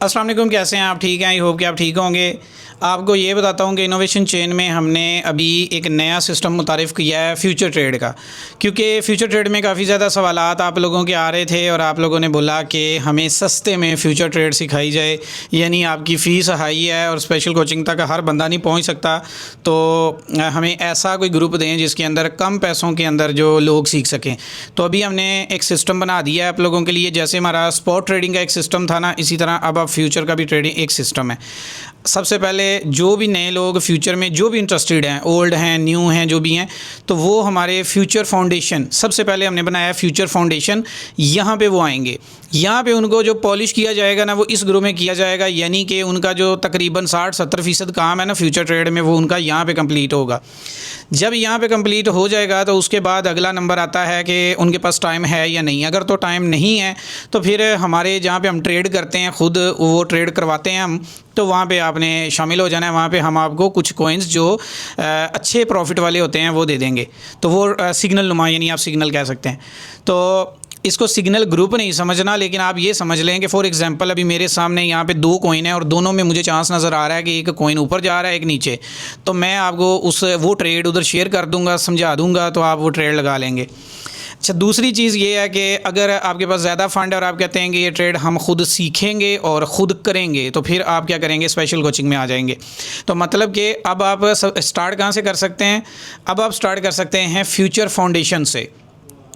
अस्सलाम वालेकुम, कैसे हैं आप? ठीक हैं? आई होप कि आप ठीक होंगे। आपको ये बताता हूँ कि इनोवेशन चेन में हमने अभी एक नया सिस्टम मुतारिफ़ किया है फ्यूचर ट्रेड का, क्योंकि फ्यूचर ट्रेड में काफ़ी ज़्यादा सवालात आप लोगों के आ रहे थे और आप लोगों ने बोला कि हमें सस्ते में फ्यूचर ट्रेड सिखाई जाए, यानी आपकी फ़ीस हाई है और स्पेशल कोचिंग तक हर बंदा नहीं पहुँच सकता, तो हमें ऐसा कोई ग्रुप दें जिसके अंदर कम पैसों के अंदर जो लोग सीख सकें। तो अभी हमने एक सिस्टम बना दिया है आप लोगों के लिए। जैसे हमारा स्पॉट ट्रेडिंग का एक सिस्टम था ना, इसी तरह अब फ्यूचर का भी ट्रेडिंग एक सिस्टम है। सबसे पहले जो भी नए लोग फ्यूचर में जो भी इंटरेस्टेड हैं, ओल्ड हैं, न्यू हैं, जो भी हैं, तो वो हमारे फ्यूचर फाउंडेशन, सबसे पहले हमने बनाया फ्यूचर फाउंडेशन, यहाँ पे वो आएंगे। यहाँ पे उनको जो पॉलिश किया जाएगा ना, वो इस ग्रुप में किया जाएगा, यानी कि उनका जो तकरीबन 60-70% काम है ना फ्यूचर ट्रेड में, वो उनका यहाँ पे कंप्लीट होगा। जब यहाँ पे कंप्लीट हो जाएगा तो उसके बाद अगला नंबर आता है कि उनके पास टाइम है या नहीं। अगर तो टाइम नहीं है तो फिर हमारे जहाँ पे हम ट्रेड करते हैं, खुद वो ट्रेड करवाते हैं हम, तो वहाँ पे आपने शामिल हो जाना है। वहाँ पे हम आपको कुछ कॉइन्स जो अच्छे प्रॉफिट वाले होते हैं वो दे देंगे। तो वो सिग्नल नुमा, यानी आप सिग्नल कह सकते हैं। तो इसको सिग्नल ग्रुप नहीं समझना, लेकिन आप ये समझ लें कि फॉर एग्जांपल अभी मेरे सामने यहाँ पे 2 कॉइन है और दोनों में मुझे चांस नज़र आ रहा है कि एक कॉइन ऊपर जा रहा है, एक नीचे। तो मैं आपको वो ट्रेड उधर शेयर कर दूँगा, समझा दूँगा, तो आप वो ट्रेड लगा लेंगे। अच्छा, दूसरी चीज़ ये है कि अगर आपके पास ज़्यादा फंड है और आप कहते हैं कि ये ट्रेड हम खुद सीखेंगे और ख़ुद करेंगे, तो फिर आप क्या करेंगे, स्पेशल कोचिंग में आ जाएंगे। तो मतलब कि अब आप स्टार्ट कहाँ से कर सकते हैं? अब आप स्टार्ट कर सकते हैं फ्यूचर फाउंडेशन से।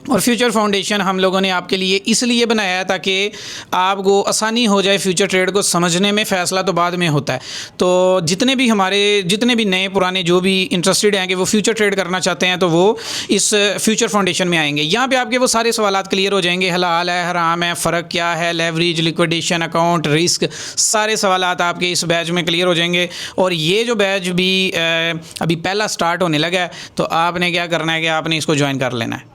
और फ्यूचर फाउंडेशन हम लोगों ने आपके लिए इसलिए बनाया है ताकि आपको आसानी हो जाए फ्यूचर ट्रेड को समझने में। फ़ैसला तो बाद में होता है। तो जितने भी नए पुराने जो भी इंटरेस्टेड हैं कि वो फ्यूचर ट्रेड करना चाहते हैं, तो वो इस फ्यूचर फाउंडेशन में आएंगे। यहाँ पे आपके वो सारे सवालात क्लियर हो जाएंगे। हलाल है, हराम है, फ़र्क क्या है, लेवरेज, लिक्विडेशन अकाउंट, रिस्क, सारे सवालात आपके इस बैच में क्लियर हो जाएंगे। और ये जो बैच भी अभी पहला स्टार्ट होने लगा है, तो आपने क्या करना है कि आपने इसको ज्वाइन कर लेना है।